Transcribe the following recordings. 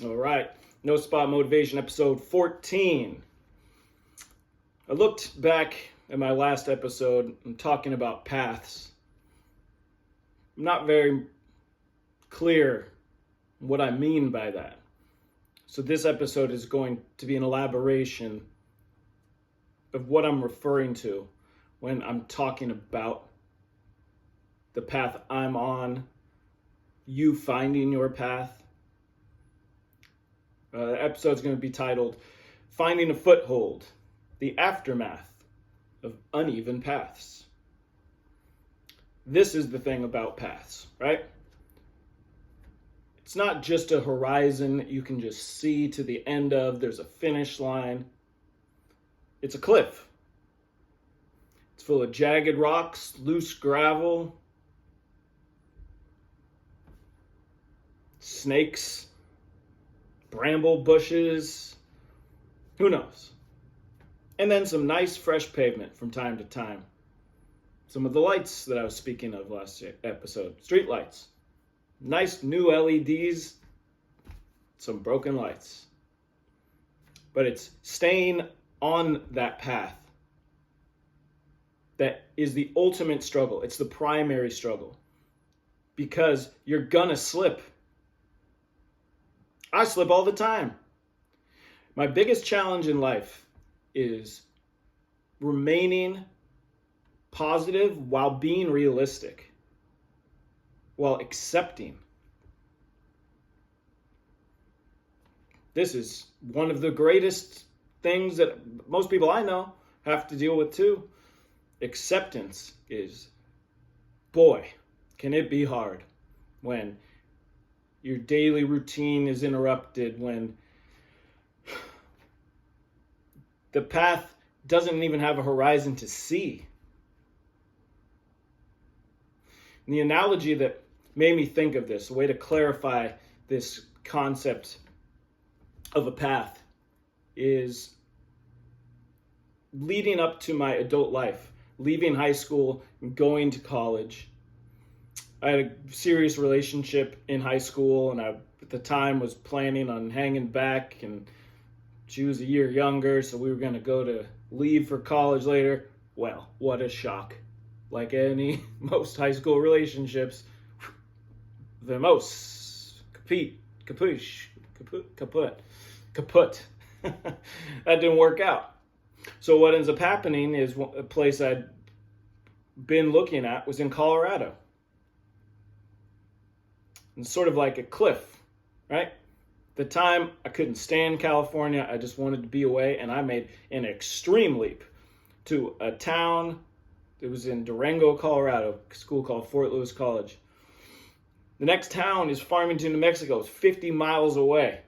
All right, No Spot Motivation, episode 14. I looked back at my last episode and talking about paths. I'm not very clear what I mean by that. So this episode is going to be an elaboration of what I'm referring to when I'm talking about the path I'm on, you finding your path. The episode's going to be titled Finding a Foothold, the Aftermath of Uneven Paths. This is the thing about paths, right? It's not just a horizon that you can just see to the end of, there's a finish line. It's a cliff. It's full of jagged rocks, loose gravel, snakes, bramble bushes, who knows? And then some nice fresh pavement from time to time. Some of the lights that I was speaking of last episode, street lights. Nice new LEDs, some broken lights. But it's staying on that path that is the ultimate struggle. It's the primary struggle. Because you're gonna slip. I slip all the time. My biggest challenge in life is remaining positive while being realistic, while accepting. This is one of the greatest things that most people I know have to deal with too. Acceptance is, boy, can it be hard when your daily routine is interrupted, when the path doesn't even have a horizon to see. And the analogy that made me think of this, a way to clarify this concept of a path, is leading up to my adult life, leaving high school and going to college. I had a serious relationship in high school, and I, at the time, was planning on hanging back, and she was a year younger, so we were going to leave for college later. Well, what a shock. Like most high school relationships, kaput. That didn't work out. So what ends up happening is a place I'd been looking at was in Colorado. It's sort of like a cliff, right? At the time, I couldn't stand California. I just wanted to be away, and I made an extreme leap to a town that was in Durango, Colorado, a school called Fort Lewis College. The next town is Farmington, New Mexico. It's 50 miles away.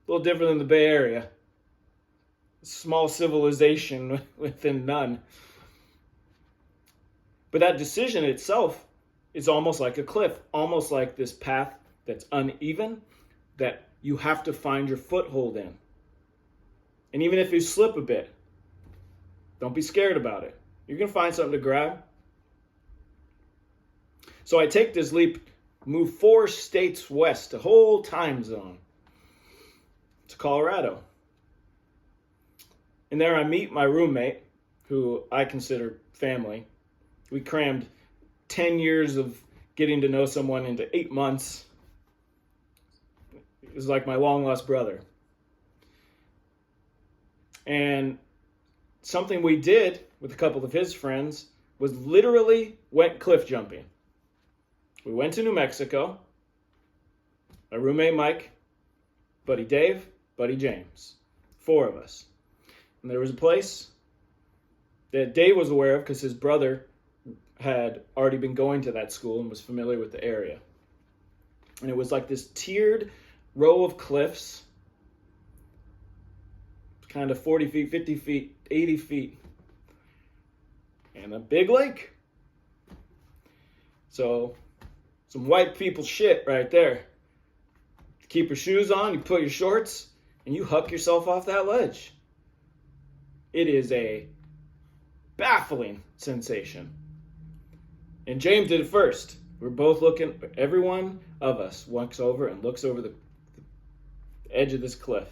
A little different than the Bay Area. A small civilization within none. But that decision itself is almost like a cliff, almost like this path that's uneven, that you have to find your foothold in. And even if you slip a bit, don't be scared about it. You're going to find something to grab. So I take this leap, move 4 states west, a whole time zone, to Colorado. And there I meet my roommate, who I consider family. We crammed 10 years of getting to know someone into 8 months. It was like my long lost brother. And something we did with a couple of his friends was literally went cliff jumping. We went to New Mexico. My roommate Mike, buddy Dave, buddy James. 4 of us. And there was a place that Dave was aware of because his brother had already been going to that school and was familiar with the area. And it was like this tiered row of cliffs, kind of 40 feet, 50 feet, 80 feet, and a big lake. So, some white people shit right there. Keep your shoes on, you put your shorts, and you huck yourself off that ledge. It is a baffling sensation. And James did it first. We're both looking, every one of us walks over and looks over the edge of this cliff,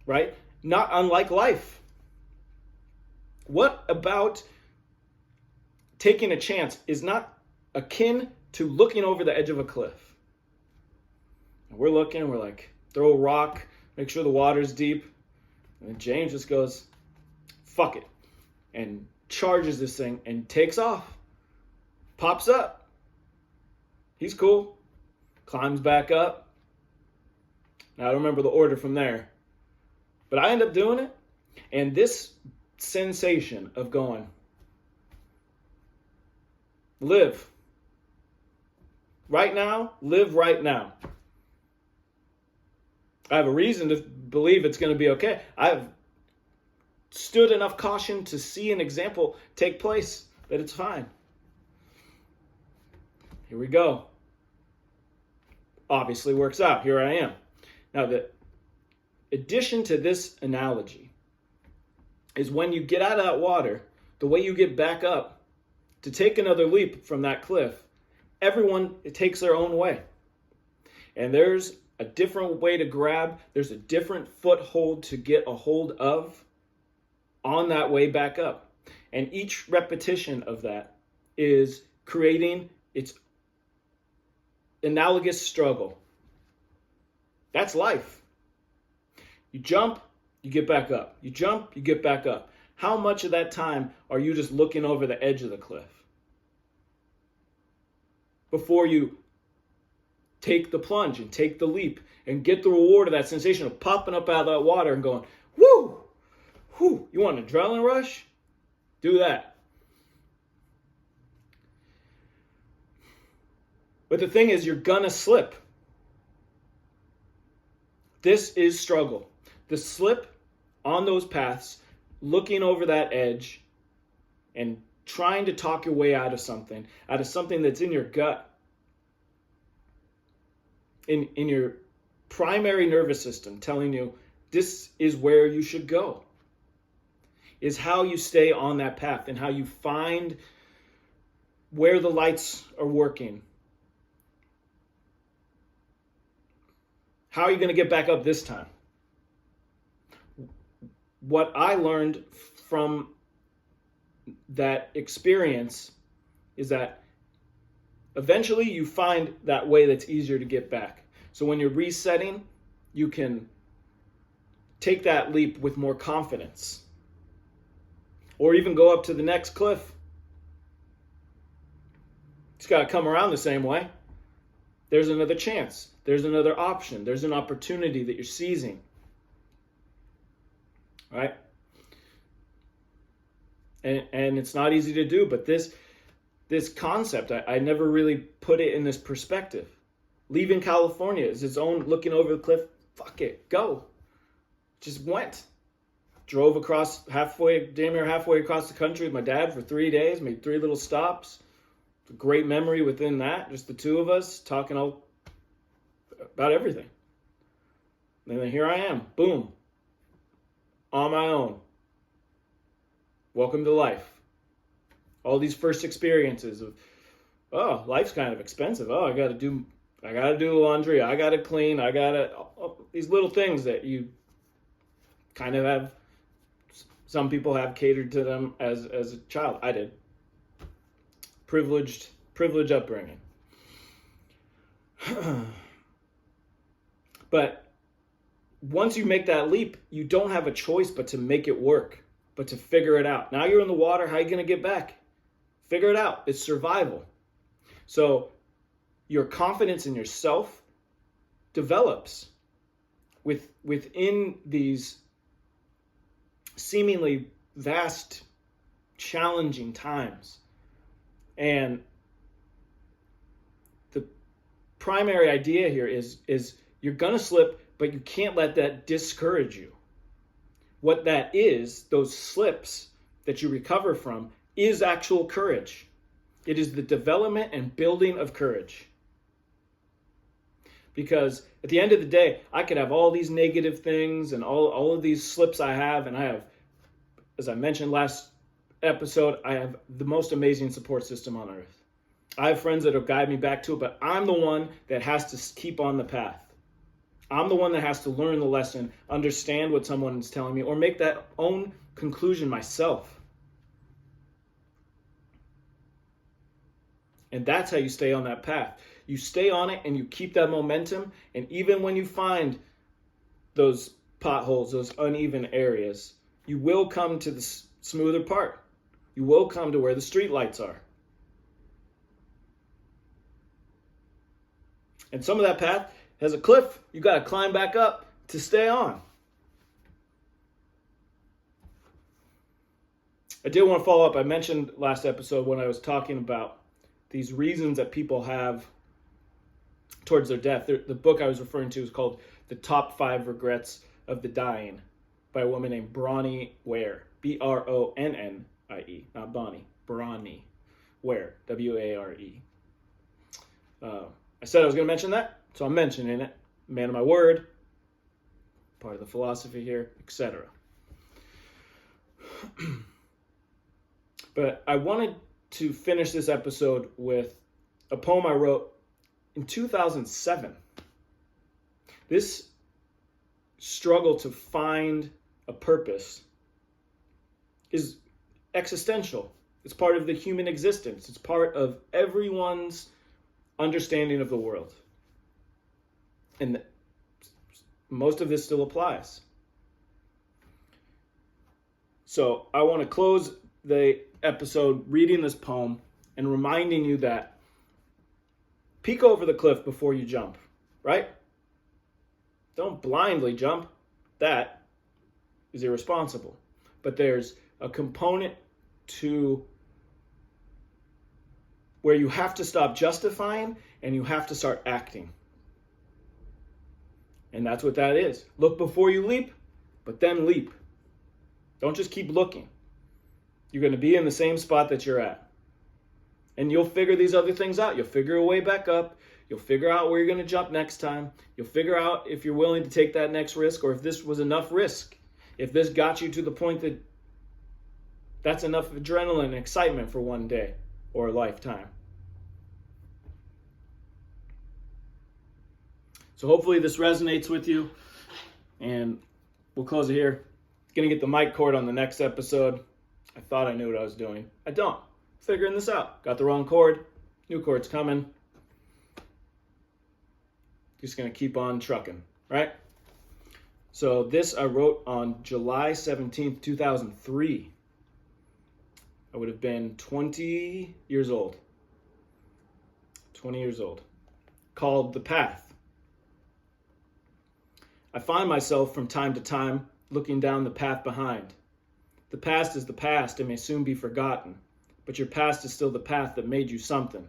right? Not unlike life. What about taking a chance is not akin to looking over the edge of a cliff? And we're looking, we're like, throw a rock, make sure the water's deep. And then James just goes, fuck it, and charges this thing and takes off, pops up. He's cool, climbs back up. Now, I don't remember the order from there, but I end up doing it. And this sensation of going, live right now, live right now. I have a reason to believe it's going to be okay. I've stood enough caution to see an example take place that it's fine. Here we go. Obviously works out. Here I am. Now, the addition to this analogy is when you get out of that water, the way you get back up to take another leap from that cliff, everyone takes their own way. And there's a different way to grab. There's a different foothold to get a hold of on that way back up. And each repetition of that is creating its analogous struggle. That's life. You jump, you get back up. You jump, you get back up. How much of that time are you just looking over the edge of the cliff before you take the plunge and take the leap and get the reward of that sensation of popping up out of that water and going, woo, whoo, you want an adrenaline rush? Do that. But the thing is, you're gonna slip. This is struggle. The slip on those paths, looking over that edge and trying to talk your way out of something that's in your gut, in your primary nervous system telling you this is where you should go, is how you stay on that path and how you find where the lights are working. How are you going to get back up this time? What I learned from that experience is that eventually you find that way that's easier to get back. So when you're resetting, you can take that leap with more confidence. Or even go up to the next cliff. It's got to come around the same way. There's another chance. There's another option. There's an opportunity that you're seizing. Right? And it's not easy to do, but this concept, I never really put it in this perspective. Leaving California is its own looking over the cliff. Fuck it, go. Just went. Drove across damn near halfway across the country with my dad for 3 days, made 3 little stops. It's a great memory within that, just the two of us talking all about everything. And then here I am, boom, on my own. Welcome to life. All these first experiences of, oh, life's kind of expensive. Oh, I gotta do the laundry. I gotta clean. These little things that you kind of have. Some people have catered to them as a child. I did. Privileged upbringing. But once you make that leap, you don't have a choice but to make it work, but to figure it out. Now you're in the water. How are you going to get back? Figure it out. It's survival. So your confidence in yourself develops within these seemingly vast, challenging times. And the primary idea here is you're going to slip, but you can't let that discourage you. What that is, those slips that you recover from, is actual courage. It is the development and building of courage. Because at the end of the day, I could have all these negative things and all of these slips I have, and I have, as I mentioned last episode, I have the most amazing support system on earth. I have friends that will guide me back to it, but I'm the one that has to keep on the path. I'm the one that has to learn the lesson, understand what someone is telling me, or make that own conclusion myself. And that's how you stay on that path. You stay on it and you keep that momentum. And even when you find those potholes, those uneven areas, you will come to the smoother part. You will come to where the street lights are. And some of that path has a cliff you got to climb back up to stay on. I did want to follow up. I mentioned last episode when I was talking about these reasons that people have towards their death. The book I was referring to is called The Top 5 Regrets of the Dying by a woman named Bronnie Ware. B-R-O-N-N-I-E, not Bonnie. Bronnie Ware, W-A-R-E. I said I was going to mention that, so I'm mentioning it. Man of my word, part of the philosophy here, etc. But I wanted to finish this episode with a poem I wrote in 2007. This struggle to find a purpose is existential. It's part of the human existence. It's part of everyone's understanding of the world. And most of this still applies. So I want to close the episode reading this poem and reminding you that peek over the cliff before you jump, right? Don't blindly jump. That is irresponsible. But there's a component to where you have to stop justifying and you have to start acting. And that's what that is. Look before you leap, but then leap. Don't just keep looking. You're going to be in the same spot that you're at. And you'll figure these other things out. You'll figure a way back up. You'll figure out where you're going to jump next time. You'll figure out if you're willing to take that next risk or if this was enough risk. If this got you to the point that that's enough adrenaline and excitement for one day or a lifetime. So hopefully this resonates with you. And we'll close it here. Going to get the mic cord on the next episode. I thought I knew what I was doing. I don't. Figuring this out. Got the wrong cord. New cord's coming. Just going to keep on trucking, right? So this I wrote on July 17th, 2003. I would have been 20 years old. 20 years old. Called The Path. I find myself from time to time looking down the path behind. The past is the past and may soon be forgotten, but your past is still the path that made you something.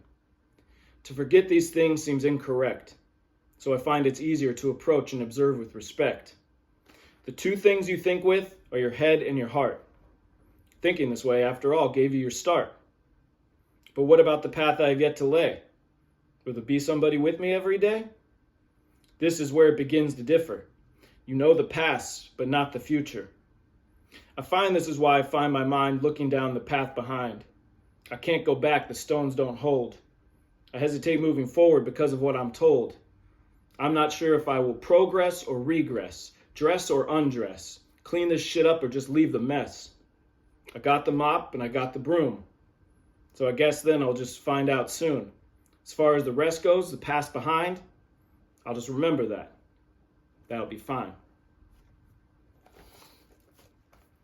To forget these things seems incorrect, so I find it's easier to approach and observe with respect. The two things you think with are your head and your heart. Thinking this way, after all, gave you your start. But what about the path I have yet to lay? Will there be somebody with me every day? This is where it begins to differ. You know the past, but not the future. I find this is why I find my mind looking down the path behind. I can't go back, the stones don't hold. I hesitate moving forward because of what I'm told. I'm not sure if I will progress or regress, dress or undress, clean this shit up or just leave the mess. I got the mop and I got the broom. So I guess then I'll just find out soon. As far as the rest goes, the past behind, I'll just remember that. That'll be fine.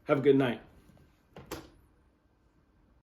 Have a good night.